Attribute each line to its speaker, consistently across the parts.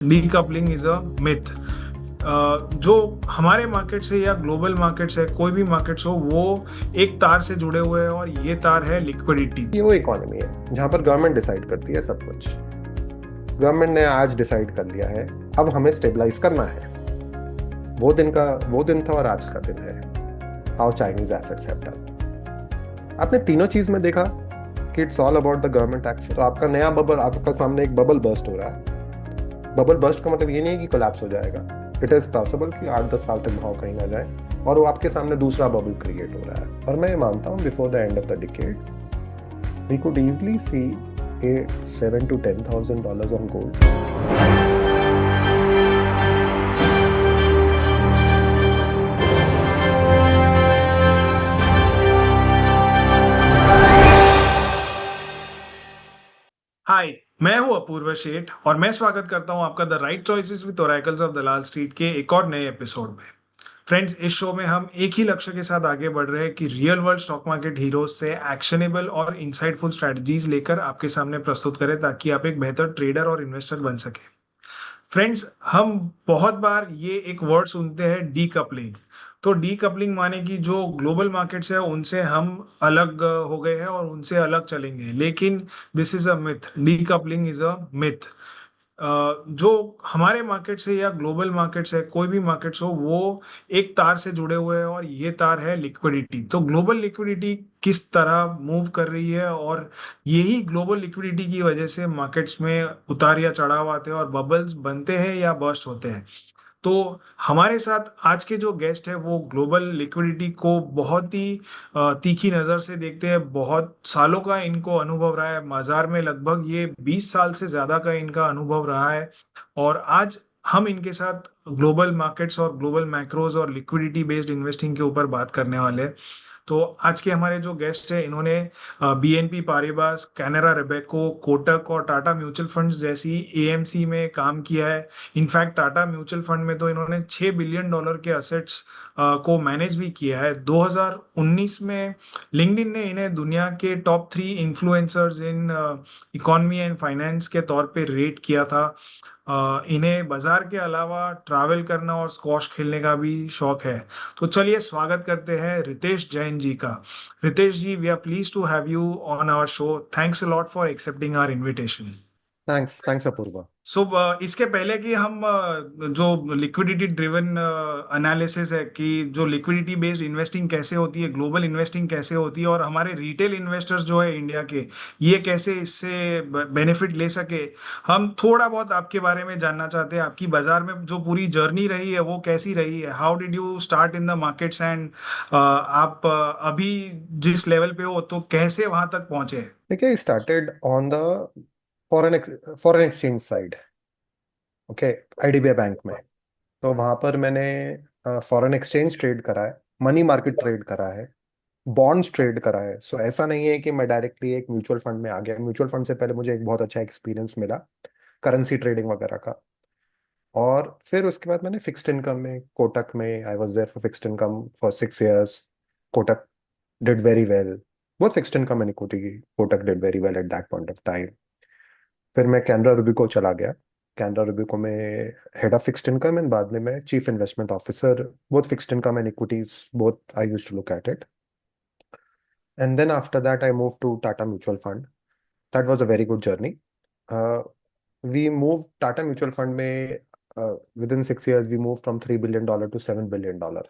Speaker 1: Decoupling is a myth. जो हमारे market से या ग्लोबल मार्केट से कोई भी मार्केट्स हो वो एक तार से जुड़े हुए हैं और ये तार है लिक्विडिटी।
Speaker 2: ये वो इकोनॉमी है जहां पर गवर्नमेंट डिसाइड करती है सब कुछ। गवर्नमेंट ने आज डिसाइड कर लिया है, अब हमें स्टेबलाइज करना है। वो दिन था और आज का दिन है। How Chinese assets have done. आपने तीनों चीज में देखा कि it's all about the government action. तो आपका नया बबल, आपका सामने एक बबल बर्स्ट हो रहा है। बबल बर्स्ट का मतलब ये नहीं है कि कोलैप्स हो जाएगा। इट इज पॉसिबल कि 8-10 साल तक भाव कहीं ना जाए और वो आपके सामने दूसरा बबल क्रिएट हो रहा है। और मैं मानता हूँ before the end of the decade we could easily see a 7 to 10,000 dollars on gold.
Speaker 1: हाय, मैं हूं अपूर्व शेठ और मैं स्वागत करता हूं आपका the right choices with oracles of Dalal street के एक और नए एपिसोड में। फ्रेंड्स, इस शो में हम एक ही लक्ष्य के साथ आगे बढ़ रहे हैं कि real world stock market heroes से एक्शनेबल और इंसाइटफुल स्ट्रेटजीज लेकर आपके सामने प्रस्तुत करें ताकि आप एक बेहतर ट्रेडर और इन्वेस्टर बन सके। फ्रेंड्स, हम बहुत बार ये एक वर्ड सुनते हैं डीकपलिंग। तो डीकपलिंग माने कि जो ग्लोबल मार्केट्स है उनसे हम अलग हो गए हैं और उनसे अलग चलेंगे, लेकिन this is a myth. Decoupling is a myth. जो हमारे मार्केट से या ग्लोबल मार्केट से कोई भी मार्केट्स हो वो एक तार से जुड़े हुए हैं और ये तार है लिक्विडिटी। तो ग्लोबल लिक्विडिटी किस तरह मूव कर रही है और यही ग्लोबल लिक्विडिटी की वजह से मार्केट्स में उतार या चढ़ाव आते हैं और बबल्स बनते हैं या बर्स्ट होते हैं। तो हमारे साथ आज के जो गेस्ट है वो ग्लोबल लिक्विडिटी को बहुत ही तीखी नज़र से देखते हैं। बहुत सालों का इनको अनुभव रहा है बाजार में, लगभग ये 20 साल से ज़्यादा का इनका अनुभव रहा है। और आज हम इनके साथ ग्लोबल मार्केट्स और ग्लोबल मैक्रोज और लिक्विडिटी बेस्ड इन्वेस्टिंग के ऊपर बात करने वाले हैं। तो आज के हमारे जो गेस्ट है इन्होंने बीएनपी पारिबास, कैनरा रोबेको, कोटक और टाटा म्यूचुअल फंड्स जैसी एएमसी में काम किया है। इनफैक्ट टाटा म्यूचुअल फंड में तो इन्होंने $6 बिलियन के असेट्स को मैनेज भी किया है। 2019 में लिंक्डइन ने इन्हें दुनिया के top 3 influencers in economy and finance के तौर पे रेट किया था। इन्हें बाजार के अलावा ट्रैवल करना और स्क्वॉश खेलने का भी शौक है। तो चलिए स्वागत करते हैं रितेश जैन जी का। Ritesh ji, we are pleased to have you on our show. Thanks a lot for accepting our invitation.
Speaker 2: Thanks thanks Apoorva.
Speaker 1: So इसके पहले कि हम जो लिक्विडिटी ड्रिवन एनालिसिस है कि जो लिक्विडिटी बेस्ड इन्वेस्टिंग कैसे होती है, ग्लोबल इन्वेस्टिंग कैसे होती है और हमारे रिटेल इन्वेस्टर्स जो है इंडिया के, ये कैसे इससे बेनिफिट ले सके, हम थोड़ा बहुत आपके बारे में जानना चाहते हैं। आपकी बाजार में जो पूरी जर्नी रही है वो कैसी रही है? How did you start in the markets and आप अभी जिस लेवल पे हो तो कैसे वहां तक पहुंचे?
Speaker 2: देखिए, started on the foreign exchange side. Okay, IDBI bank में। तो वहां पर मैंने फॉरेन एक्सचेंज ट्रेड करा है, मनी मार्केट ट्रेड करा है, बॉन्ड्स ट्रेड करा है। सो ऐसा नहीं है कि मैं डायरेक्टली एक म्यूचुअल फंड में आ गया। म्यूचुअल फंड से पहले मुझे एक बहुत अच्छा एक्सपीरियंस मिला करेंसी ट्रेडिंग वगैरह का। और फिर उसके बाद मैंने फिक्स्ड इनकम में, कोटक में I was there for fixed income for 6 years। Kotak did very well. Both fixed income and equity, Kotak did very well at that point of time. फिर मैं कैनरा रूबिको चला गया। कैनरा रूबिको में head of fixed income and बाद में मैं chief investment officer, both fixed income and equities, both I used to look at it. And then after that I move to Tata mutual fund. That was a very good journey. We move Tata mutual fund में within 6 years we move from $3 billion to $7 billion।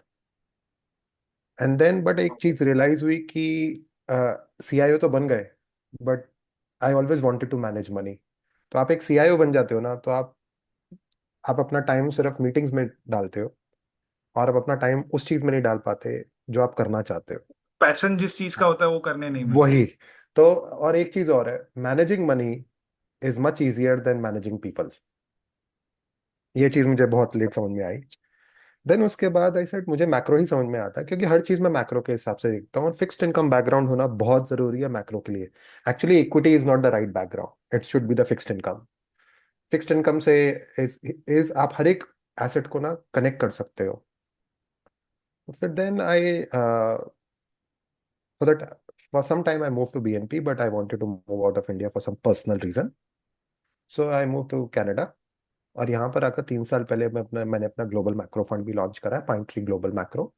Speaker 2: And then but एक चीज realise हुई कि CIO तो बन गए, but I always wanted to manage money. तो आप एक सीआईओ बन जाते हो ना, तो आप अपना टाइम सिर्फ मीटिंग्स में डालते हो और आप अपना टाइम उस चीज में नहीं डाल पाते जो आप करना चाहते हो।
Speaker 1: पैशन जिस चीज का होता है वो करने नहीं मिलता।
Speaker 2: वही। तो और एक चीज और है, managing money is much easier than managing people. ये चीज मुझे बहुत लेट समझ में आई। देन उसके बाद आई सेड मुझे मैक्रो ही समझ में आता है, क्योंकि हर चीज मैं मैक्रो के हिसाब से देखता हूँ और फिक्स्ड इनकम बैकग्राउंड होना बहुत जरूरी है मैक्रो के लिए। Actually equity is not the right background, it should be the fixed income. Fixed income से इज आप हर एक एसेट को ना कनेक्ट कर सकते हो। तो फिर then I for that for some time I move to BNP, but I wanted to move out of India for some personal reason. So I move to Canada. और यहाँ पर आकर 3 साल पहले मैंने अपना ग्लोबल मैक्रो फंड भी launch करा है, पॉइंट ट्री ग्लोबल मैक्रो।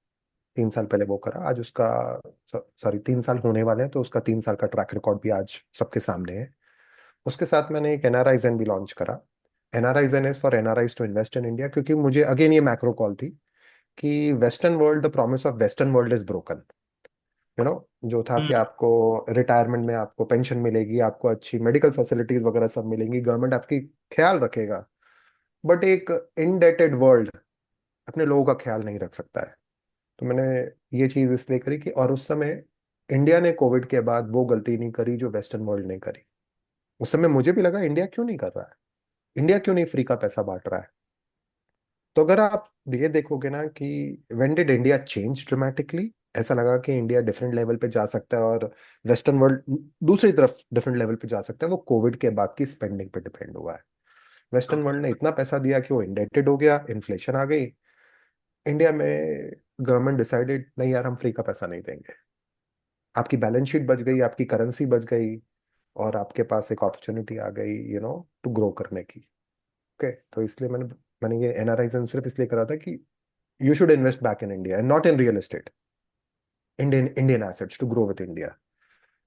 Speaker 2: 3 साल पहले वो करा, आज उसका, सॉरी, 3 साल होने वाले हैं, तो उसका 3 साल का ट्रैक रिकॉर्ड भी आज सबके सामने है। उसके साथ मैंने एक एनआरआईजन भी लॉन्च करा। एनआरआईजन is for NRIs to invest in India, क्योंकि मुझे अगेन ये मैक्रो कॉल थी कि western world, the promise of western world is broken. You know, जो था कि
Speaker 1: हम्म।
Speaker 2: आपको रिटायरमेंट में आपको पेंशन मिलेगी, आपको अच्छी मेडिकल फैसिलिटीज वगैरह सब मिलेंगी, गवर्नमेंट आपकी ख्याल रखेगा। बट एक इनडेटेड वर्ल्ड अपने लोगों का ख्याल नहीं रख सकता है। तो मैंने ये चीज इसलिए करी कि, और उस समय इंडिया ने कोविड के बाद वो गलती नहीं करी जो वेस्टर्न वर्ल्ड ने करी। उस समय मुझे भी लगा इंडिया क्यों नहीं कर रहा है, इंडिया क्यों नहीं फ्री का पैसा बांट रहा है। तो अगर आप ये देखोगे ना कि when did India change dramatically, ऐसा लगा कि इंडिया डिफरेंट लेवल पे जा सकता है और वेस्टर्न वर्ल्ड दूसरी तरफ डिफरेंट लेवल पे जा सकता है, वो कोविड के बाद की स्पेंडिंग पे डिपेंड हुआ है। वेस्टर्न वर्ल्ड ने इतना पैसा दिया कि वो इंडेटेड हो गया, इन्फ्लेशन आ गई। इंडिया में गवर्नमेंट डिसाइडेड, नहीं यार, हम फ्री का पैसा नहीं देंगे। आपकी बैलेंस शीट बच गई, आपकी करेंसी बच गई, और आपके पास एक अपॉर्चुनिटी आ गई, टू ग्रो करने की। ओके, तो इसलिए मैंने ये एनआरआईजन सिर्फ इसलिए करा था कि you should invest back in India and not in real estate, Indian assets to grow with India.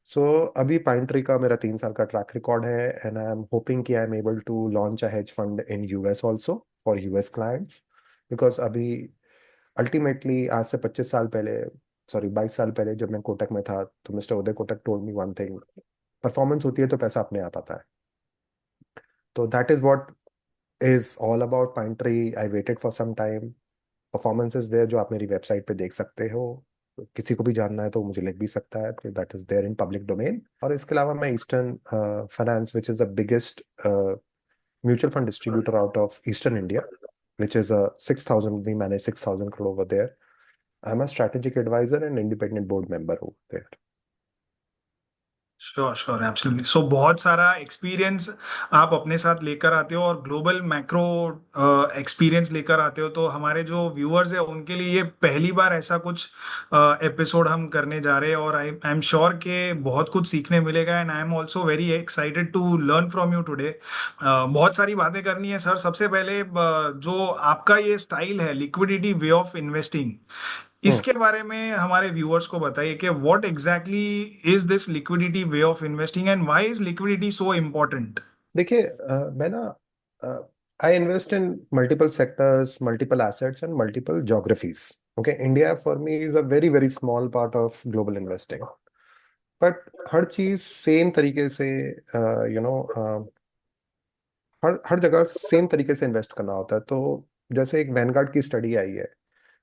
Speaker 2: So अभी पाइन ट्री का मेरा 3 साल का ट्रैक रिकॉर्ड है, एंड आई एम होपिंग कि I am able to launch a hedge fund in US also for US clients. Because अभी ultimately आज से 25 साल पहले, सॉरी 22 साल पहले, जब मैं कोटक में था, तो mister Uday Kotak told me one thing: performance होती है तो पैसा अपने आप आता है। तो that is what is all about Pine Tree. I waited for some time. Performances there जो आप मेरी वेबसाइट पे देख सकते हो। किसी को भी जानना है तो मुझे लिख भी सकता है, that is there in public domain. और इसके अलावा मैं Eastern Finance, which is the biggest mutual fund distributor out of eastern India, which is a 6,000, we manage 6,000 crore over there. I'm a strategic advisor and independent board member over there.
Speaker 1: Sure sure absolutely. So बहुत सारा experience आप अपने साथ लेकर आते हो और global macro experience लेकर आते हो, तो हमारे जो व्यूअर्स है उनके लिए ये पहली बार ऐसा कुछ एपिसोड हम करने जा रहे हैं, और आई एम श्योर कि बहुत कुछ सीखने मिलेगा, and I am also very excited to learn from you today. बहुत सारी बातें करनी है सर। सबसे पहले जो आपका ये स्टाइल है, liquidity way of investing,
Speaker 2: hmm
Speaker 1: इसके बारे में हमारे व्यूअर्स को बताइए कि what exactly is this liquidity way of investing and why is liquidity so important.
Speaker 2: देखिए, मैं ना, I invest in multiple sectors, multiple assets and multiple geographies. Okay, India for me is a very very small part of global investing. But हर चीज same तरीके से, you know हर हर जगह same तरीके से इन्वेस्ट करना होता है। तो जैसे एक वैनगार्ड की स्टडी आई है।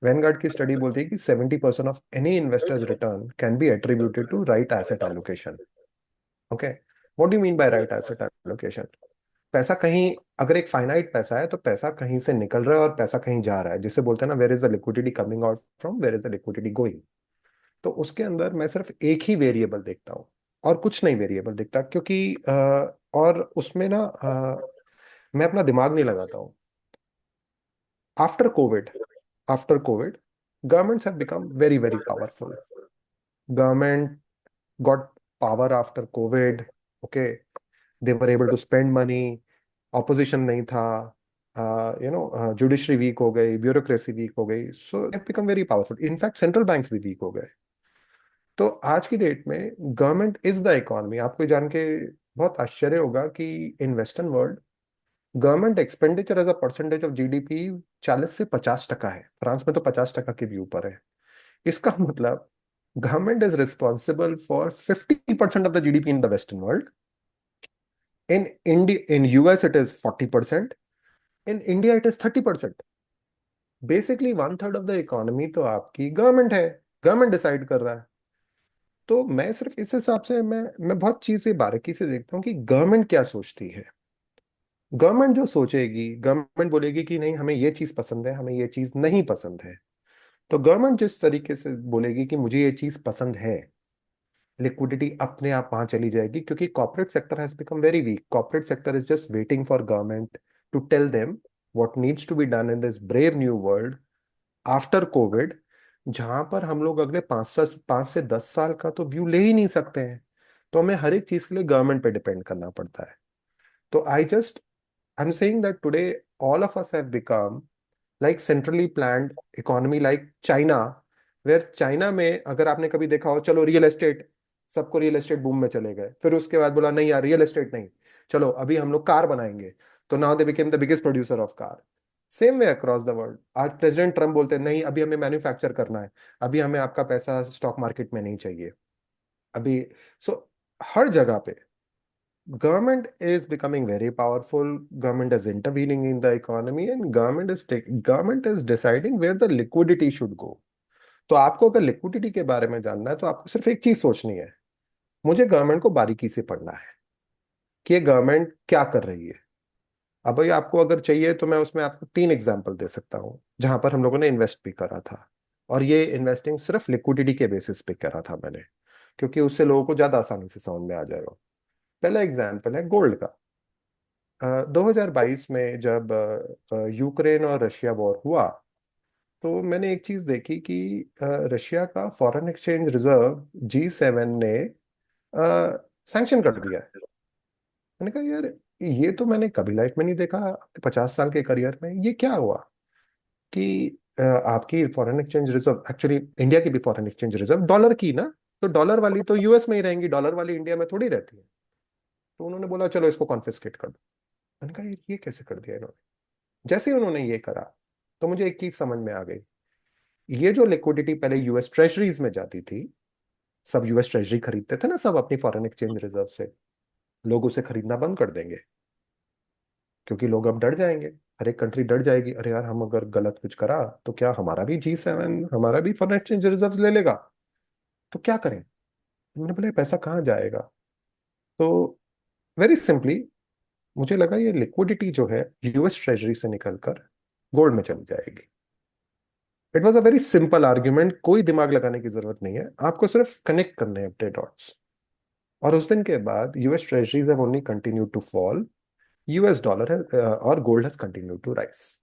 Speaker 2: वैनगार्ड की स्टडी बोलती है कि 70% of any investors return can be attributed to right asset allocation. Okay, what do you mean by right asset allocation? पैसा कहीं, अगर एक फाइनाइट पैसा है, तो पैसा कहीं से निकल रहा है और पैसा कहीं जा रहा है, जिसे बोलते हैं ना, where is the liquidity coming out from, where is the liquidity going. तो उसके अंदर मैं सिर्फ एक ही वेरिएबल देखता हूँ, और कुछ नहीं वेरिएबल देखता, क्योंकि और उसमें ना, मैं अपना दिमाग नहीं लगाता हूँ। After Covid, after Covid, governments have become very very powerful. Government got power after covid. Okay, they were able to spend money. Opposition नहीं था, जुडिशरी वीक हो गई, ब्यूरोक्रेसी वीक हो गई, so they become very powerful. In fact central banks भी weak हो गए। तो आज की डेट में गवर्नमेंट इज द इकोनॉमी। आपको जान के बहुत आश्चर्य होगा कि in western world government expenditure as a percentage of GDP 40 से 50% है। फ्रांस में तो 50% के भी ऊपर है। इसका मतलब government is responsible for 50% of the GDP in the western world. In India, in US it is 40%, in India it is 30%। Basically 1/3 of the economy तो आपकी गवर्नमेंट है, गवर्नमेंट डिसाइड कर रहा है। तो मैं सिर्फ इस हिसाब से, मैं बहुत चीजें बारीकी से देखता हूँ कि गवर्नमेंट क्या सोचती है। गवर्नमेंट जो सोचेगी, गवर्नमेंट बोलेगी कि नहीं, हमें ये चीज पसंद है, हमें ये चीज नहीं पसंद है। तो गवर्नमेंट जिस तरीके से बोलेगी कि मुझे ये चीज पसंद है, लिक्विडिटी अपने आप वहां चली जाएगी, क्योंकि corporate sector has become very weak. Corporate sector is just waiting for government to tell them what needs to be done in this brave new world after Covid, जहां पर हम लोग अगले 5 से 10 साल का तो व्यू ले ही नहीं सकते हैं। तो हमें हर एक चीज के लिए गवर्नमेंट पे डिपेंड करना पड़ता है। तो I am saying that today all of us have become like centrally planned economy like China, where China में अगर आपने कभी देखा हो, चलो रियल एस्टेट, सबको रियल एस्टेट बूम में चले गए, फिर उसके बाद बोला नहीं यार रियल एस्टेट नहीं, चलो अभी हम लोग कार बनाएंगे, तो now they became the biggest producer of car. Same way across the world, आज प्रेसिडेंट ट्रम्प बोलते हैं नहीं अभी हमें मैन्युफैक्चर करना है, अभी हमें आपका पैसा स्टॉक मार्केट में नहीं चाहिए अभी। सो हर जगह पे government is becoming very powerful, government is intervening in the economy, and government is deciding where the liquidity should go। तो आपको अगर लिक्विडिटी के बारे में जानना है तो आपको सिर्फ एक चीज सोचनी है, मुझे गवर्नमेंट को बारीकी से पढ़ना है कि ये गवर्नमेंट क्या कर रही है। अब भाई आपको अगर चाहिए तो मैं उसमें आपको 3 एग्जांपल दे सकता हूँ जहां पर हम लोगों ने इन्वेस्ट भी करा था, और ये इन्वेस्टिंग सिर्फ लिक्विडिटी के बेसिस पे करा था मैंने, क्योंकि उससे लोगों को ज्यादा आसानी से समझ में आ जाएगा। पहला एग्जाम्पल है गोल्ड का। 2022 में जब यूक्रेन और रशिया वॉर हुआ, तो मैंने एक चीज देखी कि रशिया का फॉरेन एक्सचेंज रिजर्व G7 ने सैंक्शन कर दिया है। मैंने कहा यार ये तो मैंने कभी लाइफ में नहीं देखा, 50 साल के करियर में ये क्या हुआ कि आपकी foreign exchange reserve, actually India की भी फॉरेन एक्सचेंज रिजर्व डॉलर की ना, तो डॉलर वाली तो यूएस में ही रहेंगी, डॉलर वाली इंडिया में थोड़ी रहती है। तो उन्होंने बोला चलो इसको कॉन्फिस्केट कर दो। मैंने कहा ये कैसे कर दिया इन्होंने। जैसे ही उन्होंने ये करा तो मुझे एक चीज समझ में आ गई, ये जो लिक्विडिटी पहले यूएस ट्रेजरीज में जाती थी, सब यूएस ट्रेजरी खरीदते थे ना सब अपनी फॉरेन एक्सचेंज रिजर्व से, लोग उसे खरीदना बंद कर देंगे, क्योंकि लोग अब डर जाएंगे, हर एक कंट्री डर जाएगी अरे यार हम अगर गलत कुछ करा तो क्या हमारा भी G7 हमारा भी फॉरेन एक्सचेंज रिजर्व ले लेगा, तो क्या करें। मैंने बोला ये पैसा कहाँ जाएगा। तो वेरी सिंपली मुझे लगा ये लिक्विडिटी जो है यूएस ट्रेजरी से निकलकर गोल्ड में चली जाएगी। It was a very simple argument, कोई दिमाग लगाने की जरूरत नहीं है, आपको सिर्फ कनेक्ट करने हैं अपने डॉट्स। और उस दिन के बाद US treasuries have only continued to fall, US dollar है और gold has continued to rise.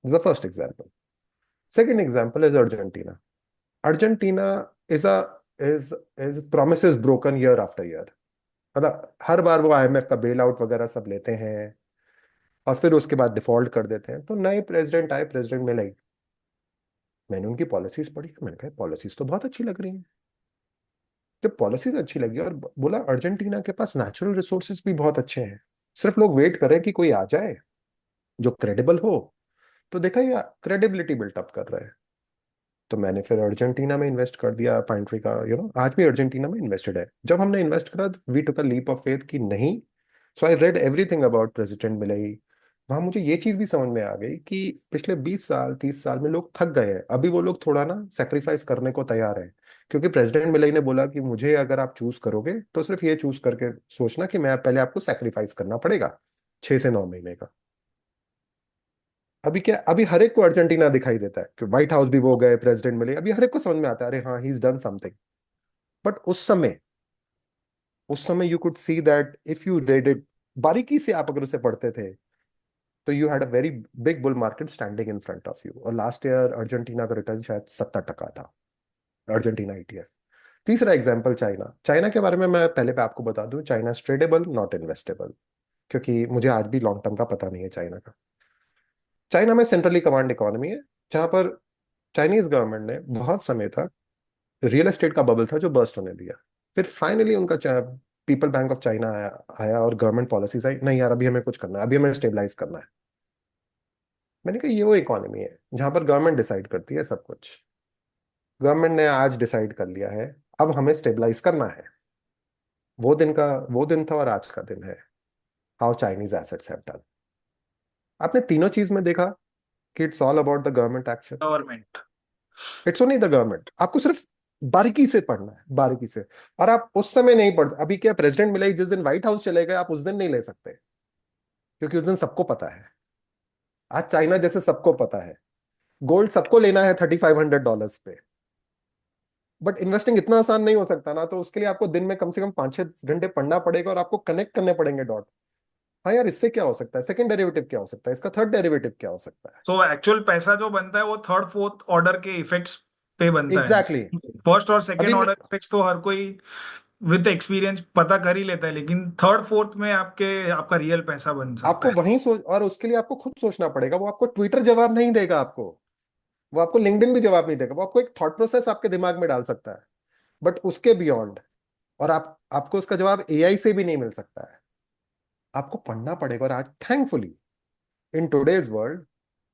Speaker 2: The first example. Second example is Argentina. Argentina is a is is promises broken year after year. मतलब हर बार वो IMF का bail out वगैरह सब लेते हैं और फिर उसके बाद डिफॉल्ट कर देते हैं। तो नए प्रेसिडेंट आए, प्रेसिडेंट मिले, मैंने उनकी पॉलिसीज पढ़ी, मैंने कहा पॉलिसीज तो बहुत अच्छी लग रही हैं। जब पॉलिसीज अच्छी लगी और बोला अर्जेंटीना के पास नेचुरल रिसोर्सेज भी बहुत अच्छे हैं, सिर्फ लोग वेट करें कि कोई आ जाए जो क्रेडिबल हो, तो देखा ये क्रेडिबिलिटी बिल्टअप कर रहा है। तो मैंने फिर अर्जेंटीना में इन्वेस्ट कर दिया, पाइंट्री का आज भी अर्जेंटीना में इन्वेस्टेड है। जब हमने इन्वेस्ट करा we took a leap of faith कि नहीं। So I read everything about president Milei. वहां मुझे ये चीज भी समझ में आ गई कि पिछले 20 साल 30 साल में लोग थक गए हैं, अभी वो लोग थोड़ा ना सेक्रीफाइस करने को तैयार है, क्योंकि प्रेसिडेंट मिलई ने बोला कि मुझे अगर आप चूज करोगे तो सिर्फ ये चूज करके सोचना कि मैं पहले आपको सेक्रीफाइस करना पड़ेगा 6 से 9 महीने का। अभी क्या, अभी हर एक को अर्जेंटीना दिखाई देता है कि व्हाइट हाउस भी वो गए, प्रेसिडेंट मिले, अभी हर एक को समझ में आता है अरे हाँ he is done something. But उस समय you could see that if you read it बारीकी से, आप अगर उसे पढ़ते थे तो you had a very big bull market standing in front of you. और लास्ट ईयर अर्जेंटीना का रिटर्न शायद 70% था, अर्जेंटीना ईटीएफ। तीसरा एग्जाम्पल चाइना। चाइना के बारे में मैं पहले पे आपको बता दूं, चाइना ट्रेडेबल नॉट इन्वेस्टेबल, क्योंकि मुझे आज भी लॉन्ग टर्म का पता नहीं है चाइना का। चाइना में सेंट्रली कमांड इकोनॉमी है, जहां पर चाइनीज गवर्नमेंट ने बहुत समय तक रियल एस्टेट का बबल था जो बर्स्ट होने दिया। फिर फाइनली उनका पीपल बैंक ऑफ चाइना आया और गवर्नमेंट पॉलिसीज आई, नहीं यार अभी हमें कुछ करना है, अभी हमें स्टेबलाइज करना है। मैंने कहा ये वो इकोनॉमी है जहां पर गवर्नमेंट डिसाइड करती है सब कुछ। गवर्नमेंट ने आज डिसाइड कर लिया है, अब हमें स्टेबलाइज करना है। वो दिन था और आज का दिन है। How Chinese assets have done. आपने तीनों चीज में देखा कि it's all about the government action.
Speaker 1: Government.
Speaker 2: It's only the government. आपको सिर्फ बारीकी से पढ़ना है, बारीकी से। और आप उस समय नहीं पढ़, अभी क्या प्रेसिडेंट मिला ही जिस दिन व्हाइट हाउस चले गए, आप उस दिन नहीं ले सकते, क्योंकि उस दिन सबको पता है। आज चाइना जैसे सबको पता है गोल्ड सबको लेना है $3,500 पे, बट इन्वेस्टिंग इतना आसान नहीं हो सकता ना, तो उसके लिए आपको दिन में कम से कम 5-6 घंटे पढ़ना पड़ेगा और आपको कनेक्ट करने पड़ेंगे डॉट। हाँ यार इससे क्या हो सकता है, सेकंड डेरिवेटिव क्या हो सकता है, इसका थर्ड डेरिवेटिव क्या हो सकता है।
Speaker 1: सो एक्चुअल पैसा जो बनता है वो थर्ड फोर्थ ऑर्डर के इफेक्ट्स पे बनता है।
Speaker 2: Exactly exactly.
Speaker 1: फर्स्ट और सेकेंड
Speaker 2: अभी मैं
Speaker 1: ऑर्डर इफेक्ट्स तो हर कोई विद एक्सपीरियंस पता कर ही लेता है, लेकिन थर्ड फोर्थ में आपका रियल पैसा बन सकता
Speaker 2: आपको
Speaker 1: है।
Speaker 2: वहीं सोच, और उसके लिए आपको खुद सोचना पड़ेगा। वो आपको ट्विटर जवाब नहीं देगा आपको, वो आपको लिंक्डइन भी जवाब नहीं देगा। वो आपको एक थॉट प्रोसेस आपके दिमाग में डाल सकता है, बट उसके बियॉन्ड, और आपको उसका जवाब एआई से भी नहीं मिल सकता है। आपको पढ़ना पड़ेगा। और आज thankfully in today's world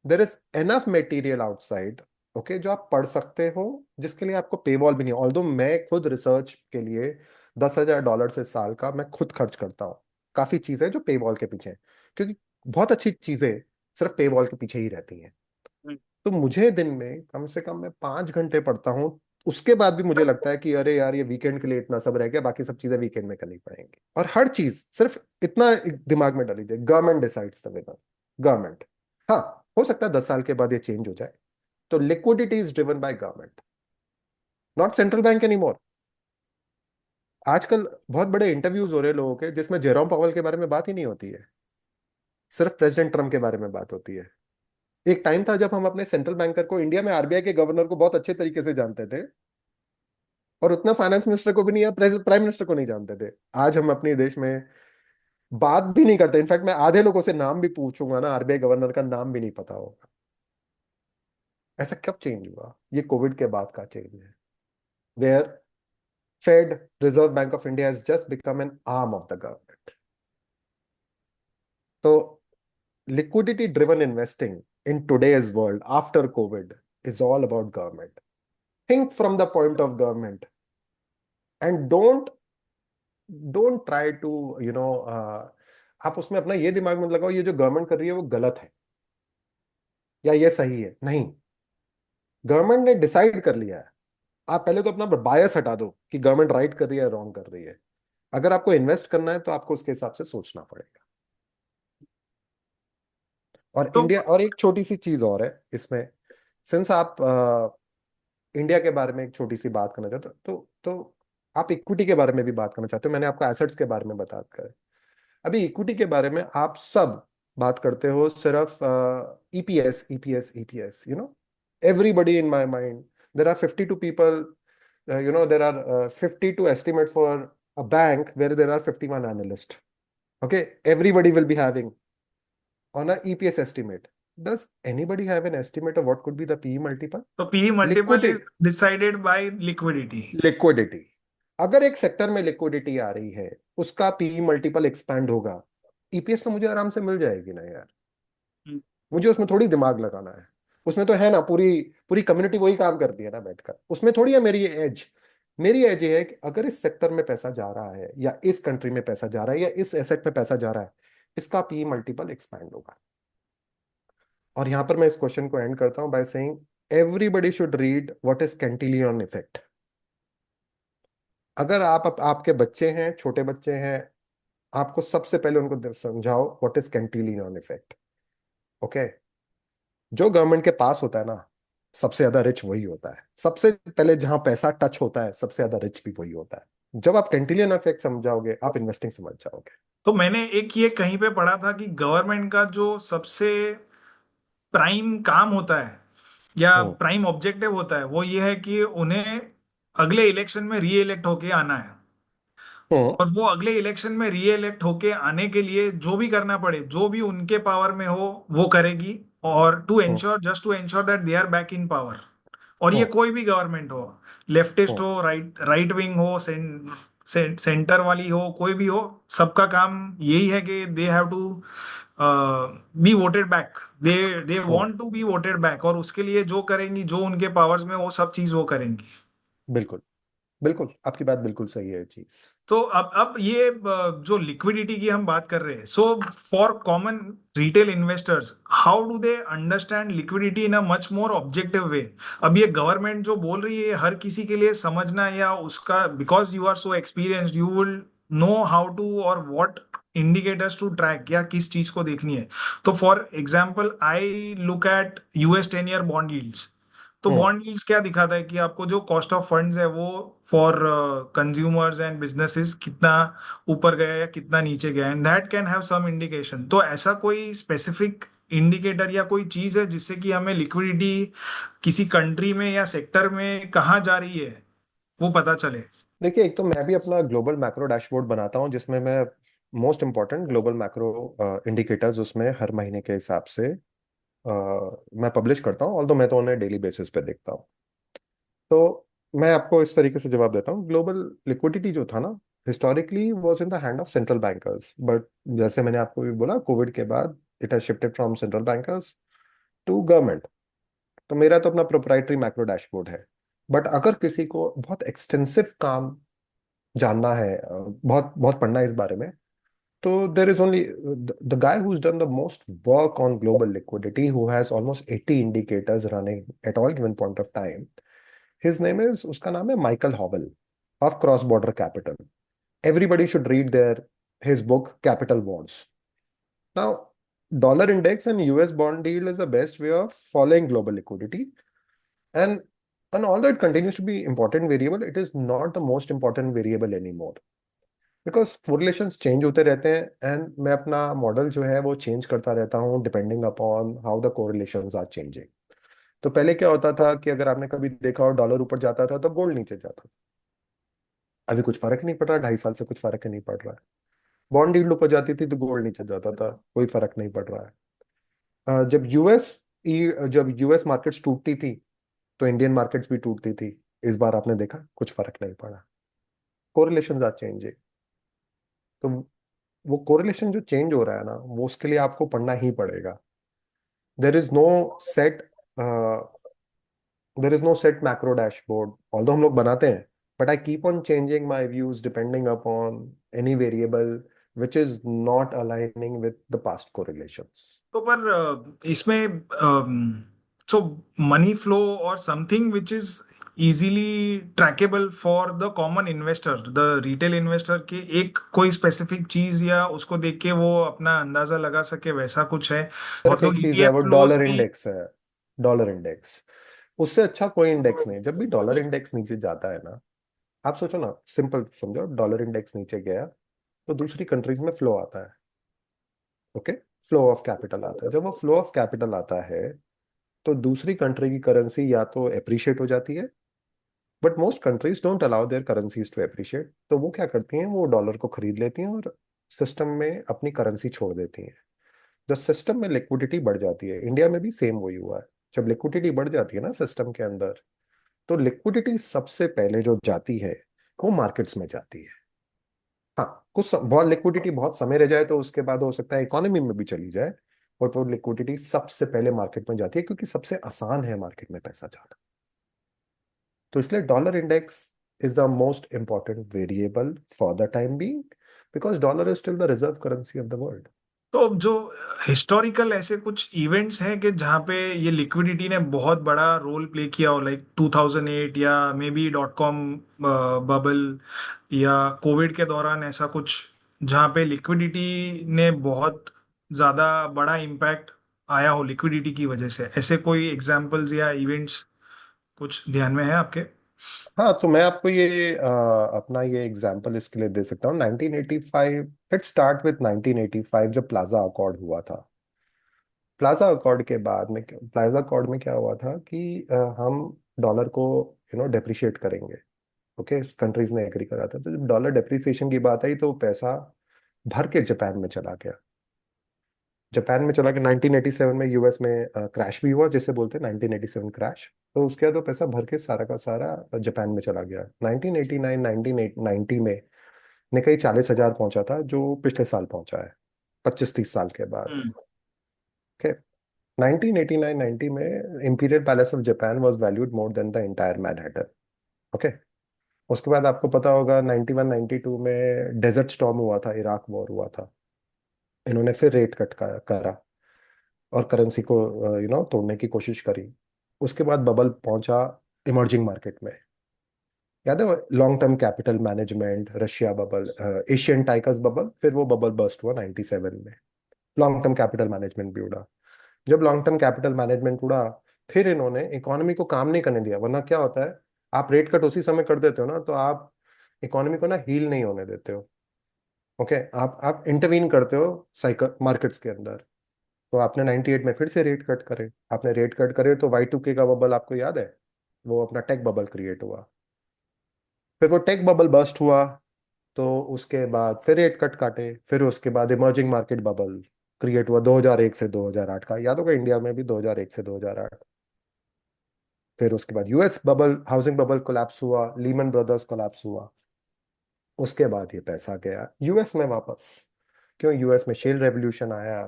Speaker 2: there is enough material outside, okay, जो आप पढ़ सकते हो, जिसके लिए आपको पे वॉल भी नहीं। ऑल्दो मैं खुद रिसर्च के लिए $10,000 से साल का मैं खुद खर्च करता हूँ। काफी चीजें जो पे वॉल के पीछे हैं, क्योंकि बहुत अच्छी चीजें सिर्फ पे वॉल के पीछे ही रहती हैं। तो मुझे दिन में कम से कम मैं 5 घंटे पढ़ता हूँ। उसके बाद भी मुझे लगता है कि अरे यार, ये वीकेंड के लिए इतना सब रह गया, बाकी सब चीजें वीकेंड में करनी पड़ेंगी। और हर चीज सिर्फ इतना दिमाग में डाल लीजिए, government decides the winner. Government. हाँ, हो सकता है 10 साल के बाद ये चेंज हो जाए। तो liquidity is driven by government, not central bank any more. आजकल बहुत बड़े इंटरव्यूज हो रहे हैं लोगों के, जिसमें जेरोम पावल के बारे में बात ही नहीं होती है, सिर्फ प्रेसिडेंट ट्रम्प के बारे में बात होती है। एक टाइम था जब हम अपने सेंट्रल बैंकर को, इंडिया में आरबीआई के गवर्नर को बहुत अच्छे तरीके से जानते थे, और उतना फाइनेंस मिनिस्टर को भी नहीं, या प्राइम मिनिस्टर को नहीं जानते थे। आज हम अपने देश में बात भी नहीं करते। इनफैक्ट मैं आधे लोगों से नाम भी पूछूंगा ना, आरबीआई गवर्नर का नाम भी नहीं पता होगा। ऐसा कब चेंज हुआ? ये कोविड के बाद का चेंज है, where Fed, Reserve Bank of India, has just become an arm of the government. तो liquidity driven investing in today's world after covid is all about government. Think from the point of government, and don't try to, you know आप उसमें अपना ये दिमाग में लगाओ ये जो गवर्नमेंट कर रही है वो गलत है या ये सही है। नहीं, गवर्नमेंट ने डिसाइड कर लिया है। आप पहले तो अपना बायस हटा दो कि गवर्नमेंट राइट कर रही है रॉन्ग कर रही है। अगर आपको इन्वेस्ट करना है तो आपको उसके हिसाब से सोचना पड़ेगा। और
Speaker 1: तो
Speaker 2: इंडिया, और एक छोटी सी चीज और है इसमें, सिंस आप इंडिया के बारे में एक छोटी सी बात करना चाहते हो, तो आप इक्विटी के बारे में भी बात करना चाहते हो। मैंने आपको एसेट्स के बारे में बता कर, अभी इक्विटी के बारे में आप सब बात करते हो सिर्फ EPS EPS EPS, everybody in my mind, there are 52 people, there are 52 estimate for a bank where there are 51 analyst. Okay, everybody will be having on a EPS estimate. Does anybody have an estimate of what could be the PE multiple?
Speaker 1: तो P multiple
Speaker 2: Liquidity,
Speaker 1: is decided by liquidity.
Speaker 2: Liquidity. अगर एक sector में liquidity आ रही है, उसका PE multiple expand होगा, EPS तो मुझे आराम से मिल जाएगी ना यार। मुझे उसमें थोड़ी दिमाग लगाना है। उसमें तो है ना, पूरी पूरी कम्युनिटी वही काम करती है ना बैठकर। उसमें थोड़ी है मेरी एज। मेरी एज ये है कि अगर इस सेक्टर में पैसा जा रहा है, या इस कंट्री में पैसा जा रहा है, या इस एसेट में पैसा जा रहा है, इसका पीई मल्टीपल एक्सपैंड होगा। और यहां पर मैं इस क्वेश्चन को एंड करता हूं by saying everybody should read what is Cantillon effect. अगर आपके बच्चे हैं, छोटे बच्चे हैं, आपको सबसे पहले उनको समझाओ what is Cantillon effect. Okay, जो गवर्नमेंट के पास होता है ना, सबसे ज्यादा रिच वही होता है। सबसे पहले जहां पैसा टच होता है, सबसे ज्यादा रिच भी वही होता है। जब आप कैंटिलियन इफेक्ट समझाओगे, आप इन्वेस्टिंग समझ जाओगे।
Speaker 1: तो मैंने एक ये कहीं पे पढ़ा था कि गवर्नमेंट का जो सबसे प्राइम काम होता है या
Speaker 2: हम्म।
Speaker 1: प्राइम ऑब्जेक्टिव होता है वो ये है कि उन्हें अगले इलेक्शन में री इलेक्ट होके आना है।
Speaker 2: हम्म।
Speaker 1: और वो अगले इलेक्शन में री इलेक्ट होके आने के लिए जो भी करना पड़े, जो भी उनके पावर में हो वो करेगी। और
Speaker 2: हम्म।
Speaker 1: To ensure that they are back in power. और ये
Speaker 2: हम्म।
Speaker 1: कोई भी गवर्नमेंट हो, लेफ्टिस्ट
Speaker 2: हम्म।
Speaker 1: हो, राइट विंग हो, सेंटर वाली हो, कोई भी हो, सबका काम यही है कि they have to be voted back. They they
Speaker 2: hmm.
Speaker 1: Want to be voted back, और उसके लिए जो करेंगी, जो उनके पावर्स में, वो सब चीज वो करेंगी।
Speaker 2: बिल्कुल, बिल्कुल आपकी बात बिल्कुल सही है चीज।
Speaker 1: तो अब ये जो लिक्विडिटी की हम बात कर रहे हैं, so for common retail investors, how do they understand liquidity in a much more objective way? अब ये गवर्नमेंट जो बोल रही है हर किसी के लिए समझना, या उसका because you are so experienced you will know how to और व्हाट इंडिकेटर्स टू ट्रैक, या किस चीज को देखनी है। तो for example I look at US 10 year bond yields. तो
Speaker 2: हम्म।
Speaker 1: बॉन्ड यील्ड्स क्या दिखाता है कि आपको जो कॉस्ट ऑफ फंड्स है वो फॉर कंज्यूमर्स एंड बिजनेसेस कितना ऊपर गया या कितना नीचे गया, and that can have some indication. तो ऐसा कोई स्पेसिफिक इंडिकेटर या कोई चीज है जिससे कि हमें लिक्विडिटी किसी कंट्री में या सेक्टर में कहाँ जा रही है वो पता चले?
Speaker 2: देखिए, एक तो मैं भी अपना ग्लोबल मैक्रो डैशबोर्ड बनाता हूँ जिसमें मैं most important global macro indicators उसमें हर महीने के हिसाब से मैं पब्लिश करता हूँ, ऑल्दो मैं तो उन्हें डेली बेसिस पे देखता हूँ। तो मैं आपको इस तरीके से जवाब देता हूँ। ग्लोबल लिक्विडिटी जो था ना, historically was in the hand of central bankers, but जैसे मैंने आपको भी बोला, कोविड के बाद it has shifted from central bankers to government. तो मेरा तो अपना प्रोप्राइटरी मैक्रो डैशबोर्ड है। बट अगर किसी को बहुत एक्सटेंसिव काम जानना है, बहुत बहुत पढ़ना है इस बारे में, तो there is only the guy who's done the most work on global liquidity, who has almost 80 indicators running at all given point of time. His name is, उसका नाम है Michael हॉवेल of Cross Border Capital. Everybody should read his book Capital Wars. Now, dollar index and US bond yield is the best way of following global liquidity, and although it continues to be important variable, it is not the most important variable anymore. Because correlations change होते रहते हैं, and मैं अपना model जो है वो change करता रहता हूँ depending upon how the correlations are changing. तो पहले क्या होता था कि अगर आपने कभी देखा हो डॉलर ऊपर जाता था तो गोल्ड नीचे जाता था। अभी कुछ फर्क नहीं पड़ रहा, 2.5 साल से कुछ फर्क ही नहीं पड़ रहा है। बॉन्ड यील्ड ऊपर जाती थी तो गोल्ड नीचे जाता था, कोई फर्क नहीं पड़ रहा है। जब यूएस मार्केट्स टूटती थी तो इंडियन मार्केट्स भी टूटती थी। इस बार आपने देखा कुछ फर्क नहीं पड़ा। Correlations are changing. तो वो कोरिलेशन जो चेंज हो रहा है ना, वो उसके लिए आपको पढ़ना ही पड़ेगा। There is no set there is no set macro dashboard, although हम लोग बनाते हैं, but I keep on changing my views depending upon any variable which is not aligning with the past correlations.
Speaker 1: तो पर इसमें सो मनी फ्लो और something which is easily trackable for the common investor, the retail investor, के एक कोई specific चीज या उसको देख के वो अपना अंदाजा लगा सके, वैसा कुछ है? बहुत
Speaker 2: सिर्फ
Speaker 1: लोग
Speaker 2: एक चीज है,
Speaker 1: ईटीएफ
Speaker 2: वो
Speaker 1: फ्लोज
Speaker 2: डॉलर
Speaker 1: भी।
Speaker 2: इंडेक्स है। डॉलर इंडेक्स, उससे अच्छा कोई इंडेक्स नहीं। जब भी डॉलर इंडेक्स नीचे जाता है ना, आप सोचो ना, सिंपल समझो, डॉलर इंडेक्स नीचे गया तो दूसरी कंट्रीज में फ्लो आता है। ओके, फ्लो ऑफ कैपिटल आता है। जब वो फ्लो ऑफ कैपिटल आता है तो दूसरी कंट्री की करेंसी या तो एप्रिशिएट हो जाती है, but most countries don't allow their currencies to appreciate. तो वो क्या करती हैं, वो डॉलर को खरीद लेती हैं और सिस्टम में अपनी करेंसी छोड़ देती हैं। जब सिस्टम में लिक्विडिटी बढ़ जाती है, इंडिया में भी सेम वही हुआ है। जब लिक्विडिटी बढ़ जाती है ना सिस्टम के अंदर, तो लिक्विडिटी सबसे पहले जो जाती है वो मार्केट्स में जाती है। हाँ, बहुत लिक्विडिटी बहुत समय रह जाए तो उसके बाद हो सकता है इकोनॉमी में भी चली जाए, बट वो लिक्विडिटी सबसे पहले मार्केट में जाती है क्योंकि सबसे आसान है मार्केट में पैसा जाना। तो इसलिए dollar index is the most important variable for the time being, because dollar is still the reserve currency of the world.
Speaker 1: तो जो हिस्टोरिकल ऐसे कुछ इवेंट्स हैं कि जहाँ पे ये लिक्विडिटी ने बहुत बड़ा रोल प्ले किया हो, लाइक 2008 या may be dot com bubble या कोविड के दौरान, ऐसा कुछ जहाँ पे लिक्विडिटी ने बहुत ज़्यादा बड़ा इम्पैक्ट आया हो लिक्विडिटी की वजह से, ऐसे कोई एग्जांपल्स या इवेंट्स कुछ ध्यान में है आपके?
Speaker 2: हाँ, तो मैं आपको ये अपना ये एग्जांपल इसके लिए दे सकता हूँ। 1985, लेट्स स्टार्ट विथ 1985 जब प्लाजा अकॉर्ड हुआ था। प्लाजा अकॉर्ड में क्या हुआ था कि हम डॉलर को डेप्रिशिएट करेंगे। ओके, कंट्रीज ने एग्री करा था। तो जब डॉलर डेप्रिसिएशन की बात आई तो पैसा भर के जापान में चला गया। जापान में चला गया। 1987 में यूएस में क्रैश भी हुआ, जिसे बोलते हैं 1987 क्रैश। तो उसके बाद तो पैसा भर के सारा का सारा जापान में चला गया। 1989 1990 में निकाई 40,000 पहुंचा था, जो पिछले साल पहुंचा है 25-30 साल के बाद।
Speaker 1: हम्म।
Speaker 2: ओके, 1989 90 में imperial palace of Japan was valued more than the entire Manhattan. Okay, उसके बाद आपको पता होगा 91 92 में डेजर्ट स्टॉर्म हुआ था, इराक वॉर हुआ था। इन्होंने फिर रेट कट करा और करेंसी को तोड़ने की कोशिश करी। उसके बाद बबल पहुंचा इमर्जिंग मार्केट में। याद है, long term capital management, Russia bubble, Asian tigers bubble, फिर वो बबल बर्स्ट हुआ 97 में। लॉन्ग टर्म कैपिटल मैनेजमेंट भी उड़ा। जब लॉन्ग टर्म कैपिटल मैनेजमेंट उड़ा, फिर इन्होंने इकोनॉमी को काम नहीं करने दिया। वरना क्या होता है, आप रेट कट उसी समय कर देते हो ना, तो आप इकोनॉमी को ना हील नहीं होने देते हो। ओके, आप इंटरवीन करते हो साइकिल मार्केट्स के अंदर। तो आपने 98 में फिर से रेट कट करे। आपने रेट कट करे तो Y2K का बबल आपको याद है, वो अपना टेक बबल क्रिएट हुआ। फिर वो टेक बबल बस्ट हुआ, तो उसके बाद फिर रेट कट काटे, फिर उसके बाद इमर्जिंग मार्केट बबल क्रिएट हुआ 2001 से 2008 का, याद होगा इंडिया में भी 2001 से 2008। फिर उसके बाद US bubble, housing bubble collapse हुआ, लीमन ब्रदर्स कोलैप्स हुआ। उसके बाद ये पैसा गया यूएस में वापस। क्यों? यूएस में शेल रेवोल्यूशन आया,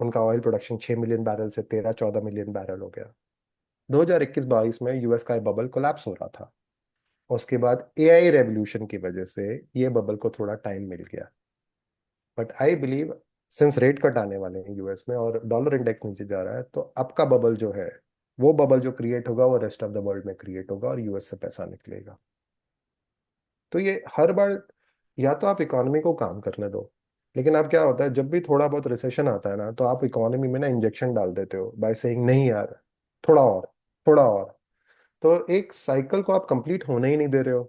Speaker 2: उनका ऑयल प्रोडक्शन 6 मिलियन बैरल से 13-14 मिलियन बैरल हो गया। 2021-22 में यूएस का बबल कोलैप्स हो रहा था। उसके बाद एआई रेवोल्यूशन की वजह से ये बबल को थोड़ा टाइम मिल गया। But I believe since rate cut आने वाले हैं यूएस में और डॉलर इंडेक्स नीचे जा रहा है, तो अब का बबल जो है, वो बबल जो क्रिएट होगा वो रेस्ट ऑफ द वर्ल्ड में क्रिएट होगा और यूएस से पैसा निकलेगा। तो ये हर बार, या तो आप इकोनॉमी को काम करने दो, लेकिन अब क्या होता है जब भी थोड़ा बहुत रिसेशन आता है ना, तो आप इकोनॉमी में ना इंजेक्शन डाल देते हो बाय सेइंग नहीं यार, थोड़ा और, थोड़ा और। तो एक साइकिल को आप कंप्लीट होने ही नहीं दे रहे हो,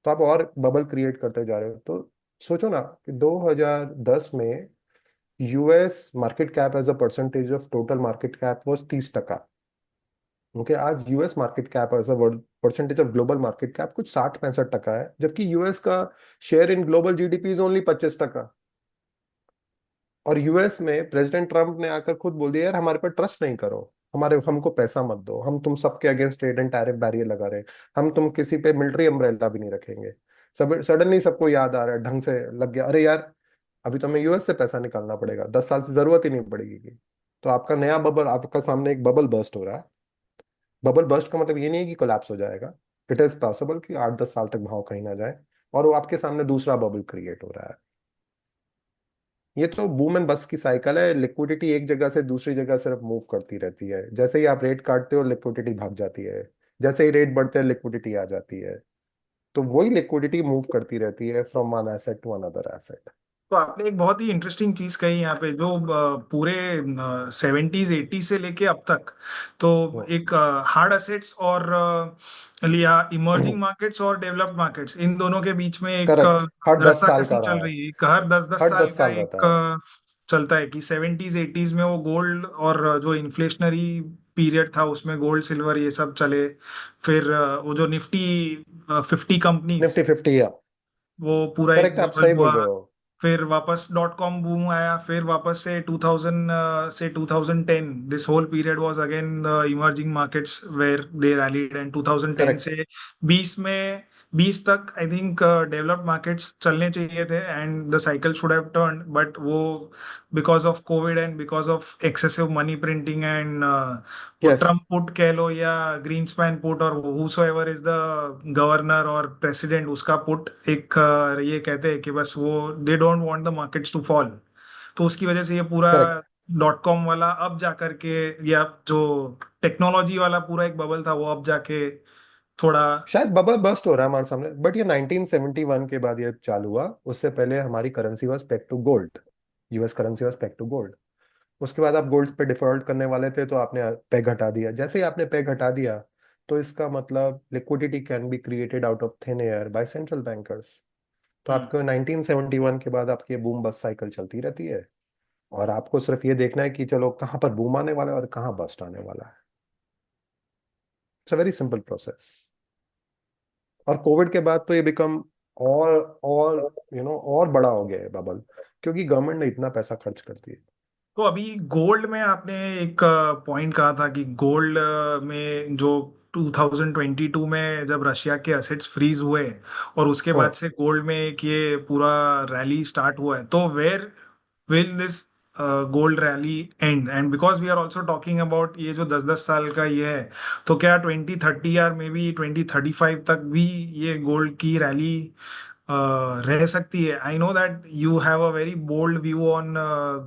Speaker 2: तो आप और बबल क्रिएट करते जा रहे हो। तो सोचो ना कि 2010 में US market cap as a percentage of total market cap was 30%। Okay, आज US market cap as a percentage of global market cap कुछ 60-65% है, जबकि यूएस का share in global GDP is only 25%। और यूएस में प्रेसिडेंट ट्रम्प ने आकर खुद बोल दिया यार हमारे पर ट्रस्ट नहीं करो, हमारे हमको पैसा मत दो, हम तुम सबके against trade and tariff barrier लगा रहे हैं, हम तुम किसी पे मिलिट्री अम्ब्रेला भी नहीं रखेंगे। सब सडनली सबको याद आ रहा है, ढंग से लग गया, अरे यार अभी तो हमें यूएस से पैसा निकालना पड़ेगा, 10 साल से जरूरत ही नहीं पड़ेगी की। तो आपका नया बबल, आपका सामने एक बबल बर्स्ट हो रहा है। बबल बर्स्ट का मतलब ये नहीं है कि कोलैप्स हो जाएगा। इट इज पॉसिबल कि 8-10 साल तक भाव कहीं ना जाए, और वो आपके सामने दूसरा बबल क्रिएट हो रहा है। ये तो बूम एंड बस्ट की साइकिल है, लिक्विडिटी एक जगह से दूसरी जगह सिर्फ मूव करती रहती है, जैसे ही आप रेट काटते हो लिक्विडिटी भाग जाती है, जैसे ही रेट बढ़ते हैं लिक्विडिटी आ जाती है। तो वही लिक्विडिटी मूव करती रहती है from one asset to another asset.
Speaker 1: तो आपने एक बहुत ही इंटरेस्टिंग चीज कही यहाँ पे, जो पूरे 70s 80s से लेके अब तक, तो एक हार्ड एसेट्स और लिया इमर्जिंग मार्केट्स और डेवलप्ड मार्केट्स, इन दोनों के बीच में एक
Speaker 2: करेक्ट, हर दस साल
Speaker 1: रस्साकसी
Speaker 2: का
Speaker 1: चल
Speaker 2: रहा है,
Speaker 1: रही है। एक हर 10-10
Speaker 2: हर
Speaker 1: साल
Speaker 2: दस
Speaker 1: का
Speaker 2: साल
Speaker 1: एक
Speaker 2: रहता है।
Speaker 1: चलता है कि 70s 80s में वो गोल्ड और जो इन्फ्लेशनरी पीरियड था उसमें गोल्ड सिल्वर ये सब चले। फिर वो जो निफ्टी 50 कंपनीज,
Speaker 2: निफ्टी 50 या,
Speaker 1: वो पूरा एक
Speaker 2: करेक्ट, आप
Speaker 1: बबल
Speaker 2: सही
Speaker 1: हुआ।
Speaker 2: बोल रहे हो।
Speaker 1: फिर वापस डॉट कॉम बूम आया, फिर वापस से 2000 से 2010, this whole period was again the emerging markets where they rallied. And 2010
Speaker 2: correct.
Speaker 1: से 20 तक आई थिंक डेवलप्ड मार्केट्स चलने चाहिए थे and the cycle should have turn, but वो because of covid and because of excessive money printing and वो
Speaker 2: yes.
Speaker 1: Trump put कह लो या ग्रीनस्पैन पुट और हूसोएवर इज द गवर्नर और प्रेसिडेंट, उसका पुट एक ये कहते हैं कि बस वो they don't want the markets to fall. तो उसकी वजह से ये पूरा
Speaker 2: करेक्ट।
Speaker 1: डॉट कॉम वाला अब जा करके, या जो टेक्नोलॉजी वाला पूरा एक बबल था वो अब जाके थोड़ा।
Speaker 2: शायद बबल बस्ट हो रहा है हमारे सामने, बट ये 1971 के बाद ये चालू हुआ। उससे पहले हमारी currency was peg to gold, US currency was peg to gold. उसके बाद आप गोल्ड पे डिफॉल्ट करने वाले थे, तो आपने पेग हटा दिया। जैसे ही आपने पेग हटा दिया, तो इसका मतलब liquidity can be created out of thin air by central bankers. तो
Speaker 1: हम्म।
Speaker 2: आपको 1971 के बाद आपकी बूम बस्ट साइकिल चलती रहती है, और आपको सिर्फ ये देखना है कि चलो कहाँ पर बूम आने वाला है और कहाँ बस्ट आने वाला है। It's a very simple process. और कोविड के बाद तो ये बिकम और और बड़ा हो गया है बबल, क्योंकि गवर्नमेंट ने इतना पैसा खर्च कर दिया।
Speaker 1: तो अभी गोल्ड में आपने एक पॉइंट कहा था कि गोल्ड में जो 2022 में जब रशिया के एसेट्स फ्रीज हुए और उसके बाद
Speaker 2: हम्म।
Speaker 1: से गोल्ड में एक ये पूरा रैली स्टार्ट हुआ है, तो where will this gold rally end? And because we are also talking about ये जो 10-10 साल का ये है, तो क्या 2030 या मे बी 2035 तक भी ये गोल्ड की रैली रह सकती है? I know that you have a very bold view on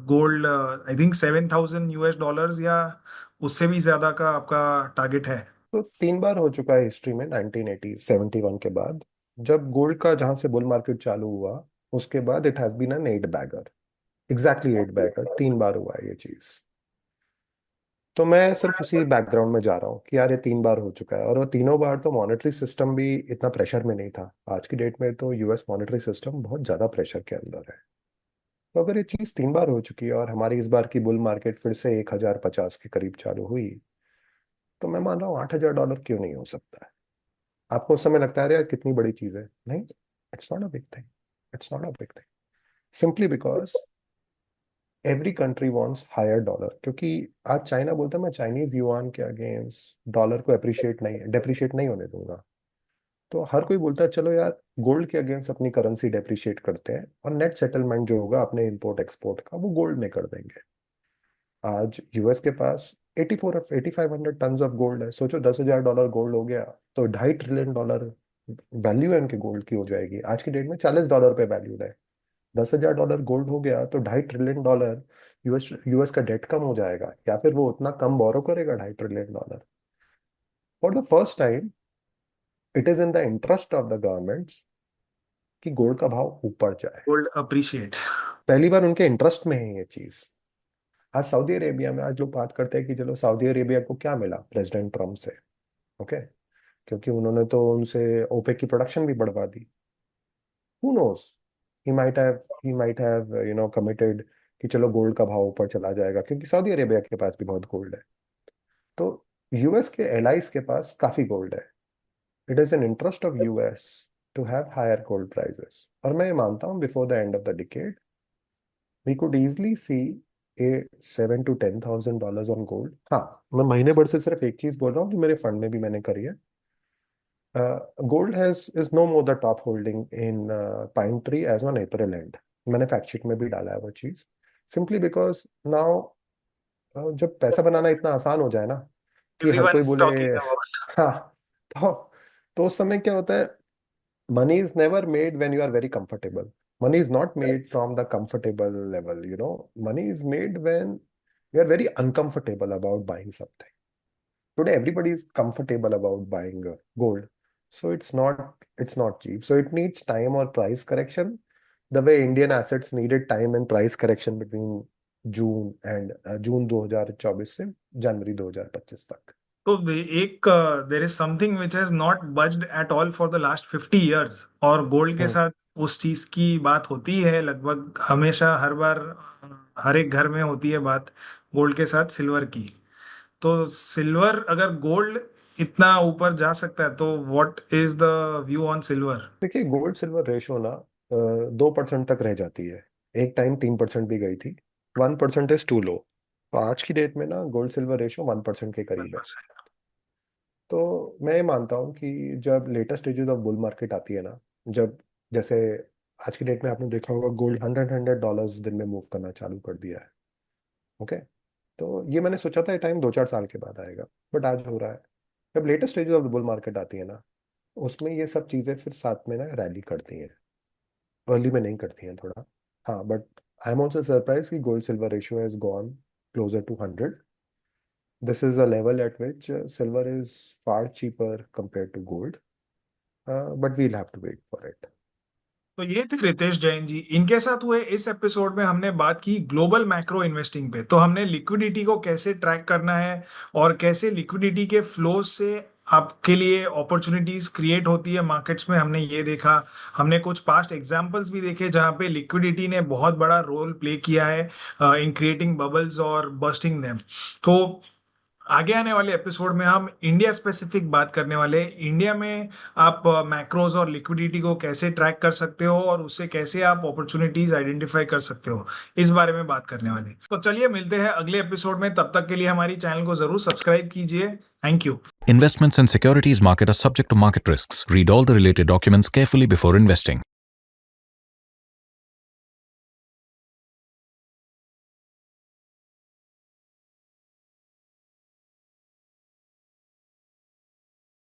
Speaker 1: gold, I think $7,000 या उससे भी ज्यादा का आपका टारगेट है।
Speaker 2: तो 3 बार हो चुका है हिस्ट्री में, 1980 71 के बाद जब गोल्ड का जहां से बुल मार्केट चालू हुआ, उसके बाद it has been an eight bagger, exactly eight bagger, 3 बार हुआ है ये चीज। तो मैं सिर्फ उसी बैकग्राउंड में जा रहा हूँ कि यार ये 3 बार हो चुका है, और वो तीनों बार तो मॉनेटरी सिस्टम भी इतना प्रेशर में नहीं था। आज की डेट में तो यूएस मॉनेटरी सिस्टम बहुत ज्यादा प्रेशर के अंदर है। तो अगर ये चीज 3 बार हो चुकी है और हमारी इस बार की बुल मार्केट फिर से 1050 के करीब चालू हुई, तो मैं मान रहा हूँ $8,000 क्यों नहीं हो सकता है। आपको उस समय लगता है अरे यार कितनी बड़ी चीज है, नहीं, it's not a big thing, it's not a big thing, simply because every country wants higher dollar. क्योंकि आज चाइना बोलता है मैं चाइनीज युआन के अगेंस्ट डॉलर को अप्रिशिएट नहीं, डेप्रिशिएट नहीं होने दूंगा। तो हर कोई बोलता है चलो यार गोल्ड के अगेंस्ट अपनी करेंसी डेप्रिशिएट करते हैं, और नेट सेटलमेंट जो होगा अपने इंपोर्ट एक्सपोर्ट का वो गोल्ड में कर देंगे। आज यूएस के पास 84 ऑफ 8500 टन ऑफ गोल्ड है। सोचो $10,000 गोल्ड हो गया तो $2.5 ट्रिलियन वैल्यू है उनके गोल्ड की हो जाएगी। आज की डेट में $40 पे वैल्यूड है। $10,000 गोल्ड हो गया तो $2.5 ट्रिलियन यूएस यूएस का डेट कम हो जाएगा, या फिर वो उतना कम बोरो करेगा $2.5 trillion. For the first time it is in the interest of the governments कि गोल्ड का भाव ऊपर जाए।
Speaker 1: Gold appreciate.
Speaker 2: पहली बार उनके इंटरेस्ट में है ये चीज। आज सऊदी अरेबिया में आज लोग बात करते हैं कि चलो सऊदी अरेबिया को क्या मिला प्रेसिडेंट ट्रम्प से, ओके, क्योंकि उन्होंने तो उनसे ओपेक की प्रोडक्शन भी बढ़वा दी। Who knows, he might have committed कि चलो गोल्ड का भाव ऊपर चला जाएगा, क्योंकि सऊदी अरेबिया के पास भी बहुत गोल्ड है। तो यूएस के एलाइज के पास काफी गोल्ड है। It is in interest of US to have higher gold prices. और मैं ये मानता हूँ before the end of the decade we could easily see a $7,000 to $10,000 on gold. हाँ, मैं महीने भर से सिर्फ एक चीज बोल रहा हूँ कि मेरे फंड में भी मैंने करी है। Gold has is no more the top holding in Pine Tree as on April end. मैंने फैक्ट शीट में भी डाला है वो चीज, सिंपली बिकॉज नाउ जब पैसा बनाना इतना आसान हो जाए ना कि हर
Speaker 1: एवरीवन
Speaker 2: कोई
Speaker 1: इज
Speaker 2: बोले,
Speaker 1: टॉकिंग अबाउट।
Speaker 2: हाँ, तो उस समय क्या होता है, money is never made when you are very comfortable. Money is not made from the comfortable level, money is made when you are very uncomfortable about buying something. Today everybody is comfortable about buying gold, so it's not cheap, so it needs time or price correction, the way Indian assets needed time and price correction between जून 2024 से जनवरी 2025 तक।
Speaker 1: तो एक there is something which has not budged at all for the last 50 years, और gold के
Speaker 2: हम्म।
Speaker 1: साथ उस चीज की बात होती है लगभग हमेशा, हर बार, हर एक घर में होती है बात गोल्ड के साथ सिल्वर की। तो सिल्वर, अगर गोल्ड इतना ऊपर जा सकता है तो what is the view on silver?
Speaker 2: देखिए गोल्ड सिल्वर रेशो ना 2% तक रह जाती है। एक टाइम 3% भी गई थी। 1% इज टू लो। तो आज की डेट में ना गोल्ड सिल्वर रेशो 1% के करीब है।
Speaker 1: 1%।
Speaker 2: तो मैं ये मानता हूँ कि जब latest stages of bull market आती है ना, जब जैसे आज की डेट में आपने देखा होगा गोल्ड $100 दिन में मूव करना चालू कर दिया है, ओके। तो ये मैंने सोचा था ये टाइम 2-4 साल के बाद आएगा, बट आज हो रहा है। जब latest stages of the bull market आती है ना, उसमें ये सब चीज़ें फिर साथ में ना रैली करती हैं। अर्ली में नहीं करती हैं थोड़ा। हाँ, but I am also surprise कि gold silver ratio has gone closer to 100। This is a level at which silver is far cheaper compare to gold, but we'll have to wait for it.
Speaker 1: तो ये थे रितेश जैन जी। इनके साथ हुए इस episode में हमने बात की ग्लोबल मैक्रो इन्वेस्टिंग पे। तो हमने लिक्विडिटी को कैसे ट्रैक करना है और कैसे लिक्विडिटी के फ्लो से आपके लिए अपॉर्चुनिटीज क्रिएट होती है मार्केट्स में, हमने ये देखा। हमने कुछ पास्ट एग्जांपल्स भी देखे जहां पे लिक्विडिटी ने बहुत बड़ा रोल प्ले किया है इन क्रिएटिंग बबल्स और बर्स्टिंग देम। तो आगे आने वाले एपिसोड में हम इंडिया स्पेसिफिक बात करने वाले हैं। इंडिया में आप मैक्रोज और लिक्विडिटी को कैसे ट्रैक कर सकते हो और उससे कैसे आप अपॉर्चुनिटीज आइडेंटिफाई कर सकते हो, इस बारे में बात करने वाले हैं। तो चलिए मिलते हैं अगले एपिसोड में। तब तक के लिए हमारी चैनल को जरूर सब्सक्राइब कीजिए। Thank you.
Speaker 3: Investments in securities market are subject to market risks. Read all the related documents carefully before investing.